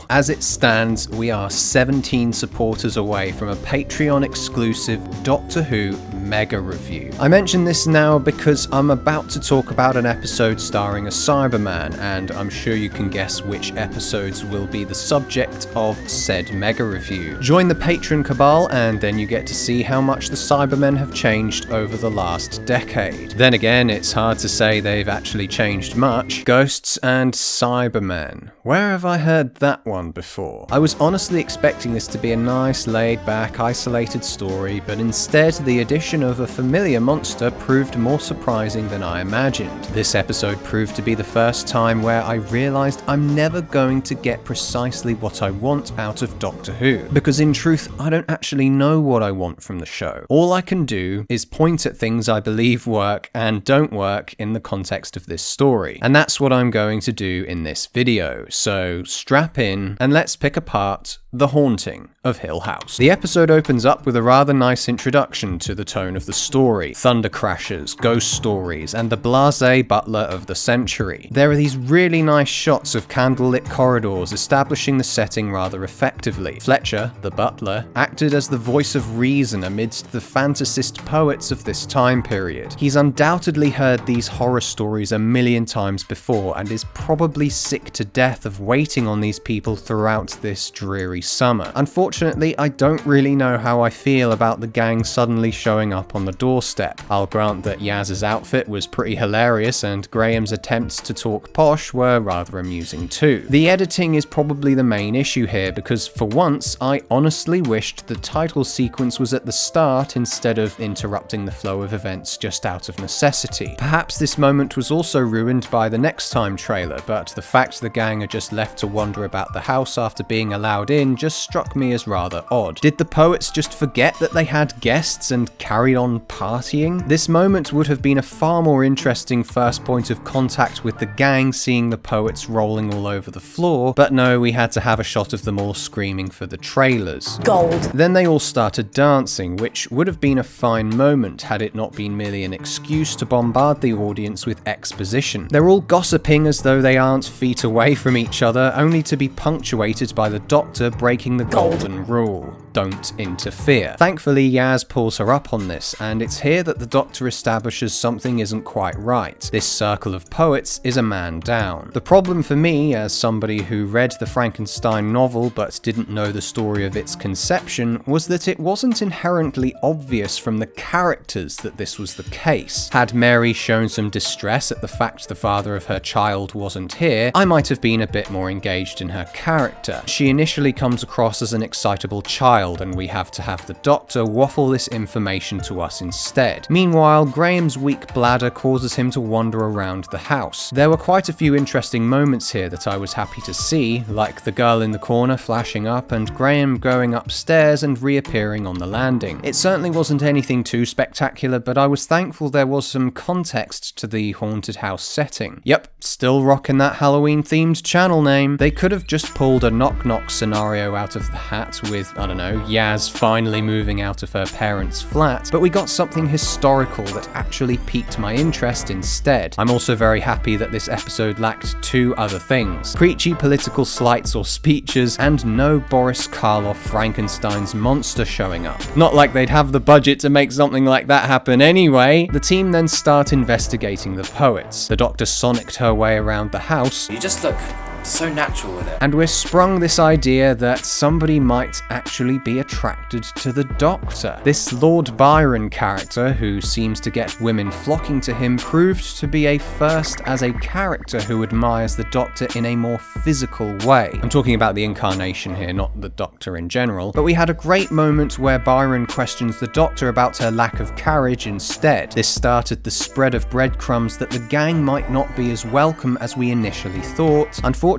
As it stands, we are 17 supporters away from a Patreon-exclusive Doctor Who mega review. I mention this now because I'm about to talk about an episode starring a Cyberman, and I'm sure you can guess which episodes will be the subject of said mega review. Join the Patreon cabal, and then you get to see how much the Cybermen have changed over the last decade. Then again, it's hard to say they've actually changed much. Ghosts and Cybermen. Where have I heard that one before? I was honestly expecting this to be a nice, laid-back, isolated story, but instead the addition of a familiar monster proved more surprising than I imagined. This episode proved to be the first time where I realised I'm never going to get precisely what I want out of Doctor Who, because in truth, I don't actually know what I want from the show. All I can do is point at things I believe work and don't work in the context of this story, and that's what I'm going to do in this video. So strap in and let's pick apart The Haunting of Hill House. The episode opens up with a rather nice introduction to the tone of the story. Thunder crashes, ghost stories, and the blasé butler of the century. There are these really nice shots of candlelit corridors establishing the setting rather effectively. Fletcher, the butler, acted as the voice of reason amidst the fantasist poets of this time period. He's undoubtedly heard these horror stories a million times before and is probably sick to death of waiting on these people throughout this dreary summer. Unfortunately, I don't really know how I feel about the gang suddenly showing up on the doorstep. I'll grant that Yaz's outfit was pretty hilarious and Graham's attempts to talk posh were rather amusing too. The editing is probably the main issue here because for once I honestly wished the title sequence was at the start instead of interrupting the flow of events just out of necessity. Perhaps this moment was also ruined by the Next Time trailer, but the fact the gang are just left to wander about the house after being allowed in just struck me as rather odd. Did the poets just forget that they had guests and carried on partying? This moment would have been a far more interesting first point of contact with the gang seeing the poets rolling all over the floor, but no, we had to have a shot of them all screaming for the trailers. Gold. Then they all started dancing, which would have been a fine moment had it not been merely an excuse to bombard the audience with exposition. They're all gossiping as though they aren't feet away from each other, only to be punctuated by the Doctor breaking the golden rule. Don't interfere. Thankfully, Yaz pulls her up on this, and it's here that the Doctor establishes something isn't quite right. This circle of poets is a man down. The problem for me, as somebody who read the Frankenstein novel but didn't know the story of its conception, was that it wasn't inherently obvious from the characters that this was the case. Had Mary shown some distress at the fact the father of her child wasn't here, I might have been a bit more engaged in her character. She initially comes across as an excitable child, and we have to have the Doctor waffle this information to us instead. Meanwhile, Graham's weak bladder causes him to wander around the house. There were quite a few interesting moments here that I was happy to see, like the girl in the corner flashing up and Graham going upstairs and reappearing on the landing. It certainly wasn't anything too spectacular, but I was thankful there was some context to the haunted house setting. Yep, still rocking that Halloween-themed channel name. They could have just pulled a knock-knock scenario out of the hat with, I don't know, Yaz finally moving out of her parents' flat, but we got something historical that actually piqued my interest instead. I'm also very happy that this episode lacked two other things: preachy political slights or speeches, and no Boris Karloff Frankenstein's monster showing up. Not like they'd have the budget to make something like that happen anyway. The team then start investigating the poets. The Doctor sonicked her way around the house. You just look so natural with it. And we're sprung this idea that somebody might actually be attracted to the Doctor. This Lord Byron character, who seems to get women flocking to him, proved to be a first as a character who admires the Doctor in a more physical way. I'm talking about the incarnation here, not the Doctor in general, but we had a great moment where Byron questions the Doctor about her lack of carriage instead. This started the spread of breadcrumbs that the gang might not be as welcome as we initially thought. Unfortunately,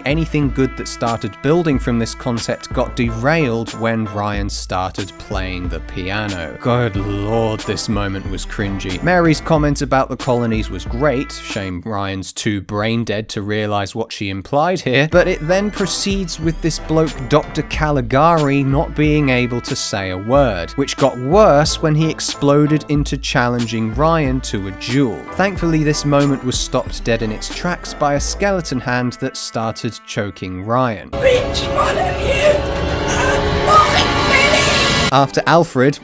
anything good that started building from this concept got derailed when Ryan started playing the piano. Good lord, this moment was cringy. Mary's comment about the colonies was great, shame Ryan's too brain dead to realise what she implied here, but it then proceeds with this bloke Dr. Caligari not being able to say a word, which got worse when he exploded into challenging Ryan to a duel. Thankfully, this moment was stopped dead in its tracks by a skeleton hand that started choking Ryan. Which one of you? After Alfred,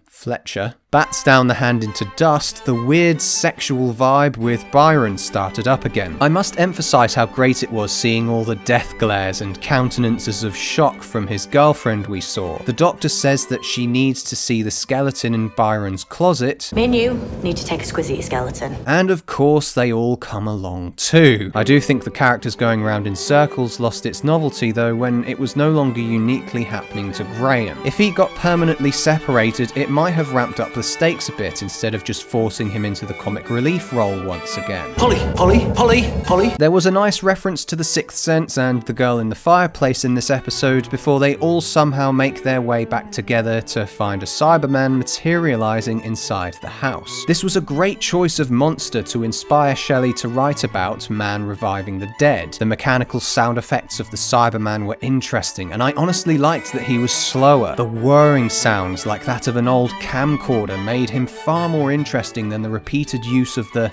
Fletcher, bats down the hand into dust, the weird sexual vibe with Byron started up again. I must emphasize how great it was seeing all the death glares and countenances of shock from his girlfriend we saw. The doctor says that she needs to see the skeleton in Byron's closet. Me and you need to take a squiz at your skeleton. And of course they all come along too. I do think the characters going around in circles lost its novelty though when it was no longer uniquely happening to Graham. If he got permanently separated, it might have ramped up the stakes a bit instead of just forcing him into the comic relief role once again. Polly. There was a nice reference to The Sixth Sense and the girl in the fireplace in this episode before they all somehow make their way back together to find a Cyberman materializing inside the house. This was a great choice of monster to inspire Shelley to write about man reviving the dead. The mechanical sound effects of the Cyberman were interesting, and I honestly liked that he was slower. The whirring sounds like that of an old camcorder made him far more interesting than the repeated use of the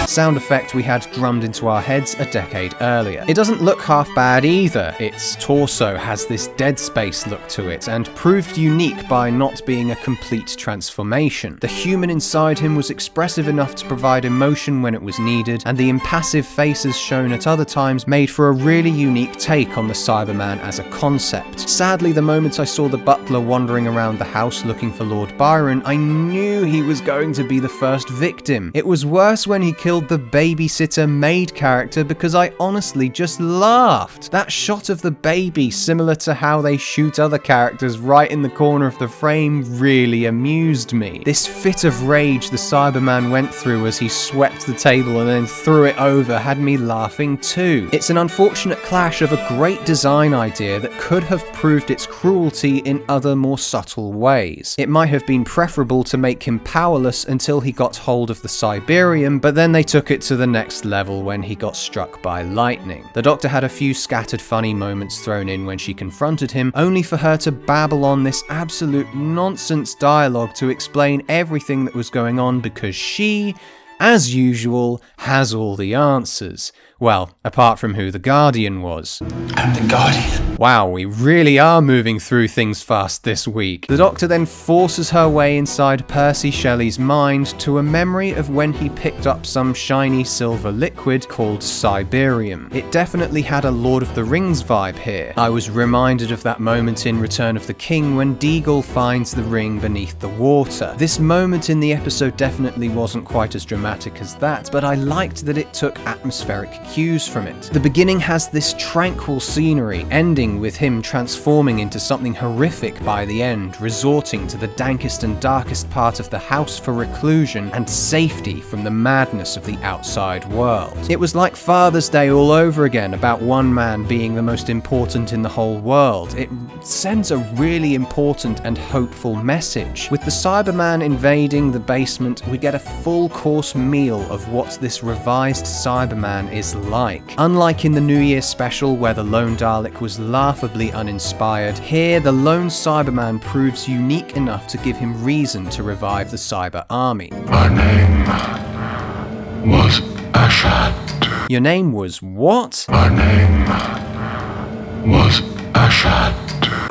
sound effect we had drummed into our heads a decade earlier. It doesn't look half bad either. Its torso has this Dead Space look to it and proved unique by not being a complete transformation. The human inside him was expressive enough to provide emotion when it was needed, and the impassive faces shown at other times made for a really unique take on the Cyberman as a concept. Sadly, the moment I saw the butler wandering around the house looking for Lord Byron, I knew he was going to be the first victim. It was worse when he killed the babysitter maid character because I honestly just laughed. That shot of the baby, similar to how they shoot other characters right in the corner of the frame, really amused me. This fit of rage the Cyberman went through as he swept the table and then threw it over had me laughing too. It's an unfortunate clash of a great design idea that could have proved its cruelty in other more subtle ways. It might have been preferable to make him powerless until he got hold of the Cyberium, but then they took it to the next level when he got struck by lightning. The Doctor had a few scattered funny moments thrown in when she confronted him, only for her to babble on this absolute nonsense dialogue to explain everything that was going on because she, as usual, has all the answers. Well, apart from who the Guardian was. I'm the Guardian. Wow, we really are moving through things fast this week. The Doctor then forces her way inside Percy Shelley's mind to a memory of when he picked up some shiny silver liquid called Cyberium. It definitely had a Lord of the Rings vibe here. I was reminded of that moment in Return of the King when Deagle finds the ring beneath the water. This moment in the episode definitely wasn't quite as dramatic as that, but I liked that it took atmospheric cues from it. The beginning has this tranquil scenery, ending with him transforming into something horrific by the end, resorting to the dankest and darkest part of the house for reclusion and safety from the madness of the outside world. It was like Father's Day all over again, about one man being the most important in the whole world. It sends a really important and hopeful message. With the Cyberman invading the basement, we get a full course meal of what this revised Cyberman is like. Unlike in the New Year special where the lone Dalek was laughably uninspired, here the lone Cyberman proves unique enough to give him reason to revive the Cyber Army. My name was Ashad. Your name was what? My name was Ashad.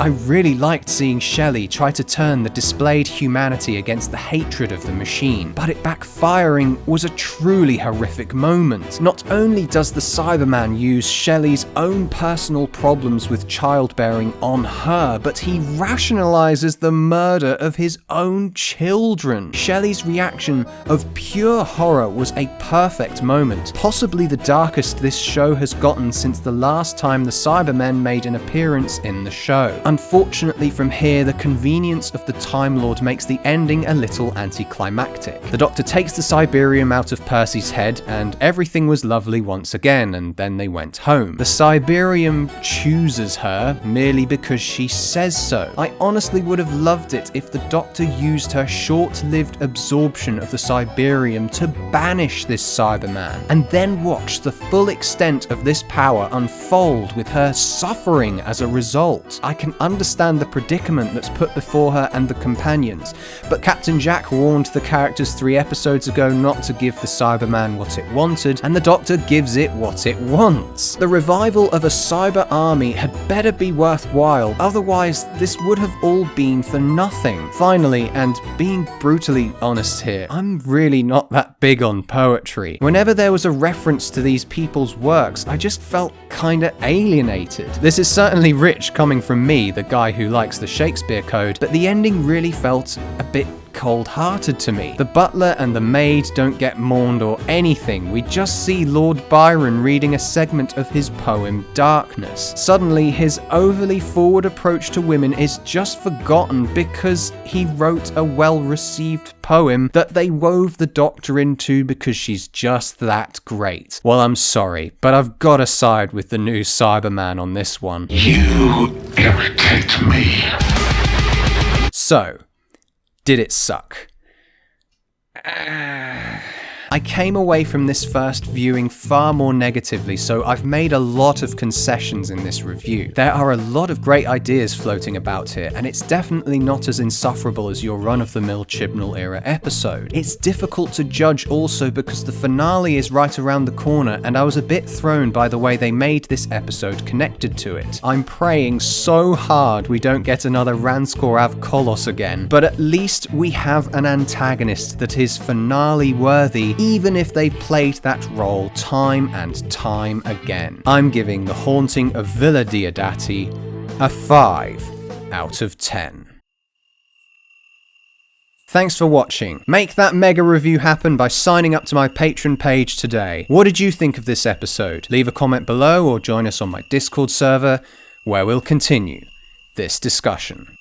I really liked seeing Shelley try to turn the displayed humanity against the hatred of the machine, but it backfiring was a truly horrific moment. Not only does the Cyberman use Shelley's own personal problems with childbearing on her, but he rationalizes the murder of his own children. Shelley's reaction of pure horror was a perfect moment, possibly the darkest this show has gotten since the last time the Cybermen made an appearance in the show. Unfortunately, from here, the convenience of the Time Lord makes the ending a little anticlimactic. The Doctor takes the Cyberium out of Percy's head, and everything was lovely once again, and then they went home. The Cyberium chooses her merely because she says so. I honestly would have loved it if the Doctor used her short-lived absorption of the Cyberium to banish this Cyberman, and then watch the full extent of this power unfold with her suffering as a result. I can understand the predicament that's put before her and the companions. But Captain Jack warned the characters 3 episodes ago not to give the Cyberman what it wanted, and the Doctor gives it what it wants. The revival of a cyber army had better be worthwhile, otherwise this would have all been for nothing. Finally, and being brutally honest here, I'm really not that big on poetry. Whenever there was a reference to these people's works, I just felt kinda alienated. This is certainly rich coming from me, the guy who likes the Shakespeare Code, but the ending really felt a bit cold-hearted to me. The butler and the maid don't get mourned or anything. We just see Lord Byron reading a segment of his poem Darkness. Suddenly, his overly forward approach to women is just forgotten because he wrote a well-received poem that they wove the Doctor into because she's just that great. Well, I'm sorry, but I've gotta side with the new Cyberman on this one. You irritate me. So, did it suck? I came away from this first viewing far more negatively, so I've made a lot of concessions in this review. There are a lot of great ideas floating about here, and it's definitely not as insufferable as your run-of-the-mill Chibnall era episode. It's difficult to judge also because the finale is right around the corner, and I was a bit thrown by the way they made this episode connected to it. I'm praying so hard we don't get another Ranskorav Kolos again, but at least we have an antagonist that is finale-worthy, even if they played that role time and time again. I'm giving The Haunting of Villa Diodati a 5 out of 10. Thanks for watching. Make that mega review happen by signing up to my Patreon page today. What did you think of this episode? Leave a comment below or join us on my Discord server, where we'll continue this discussion.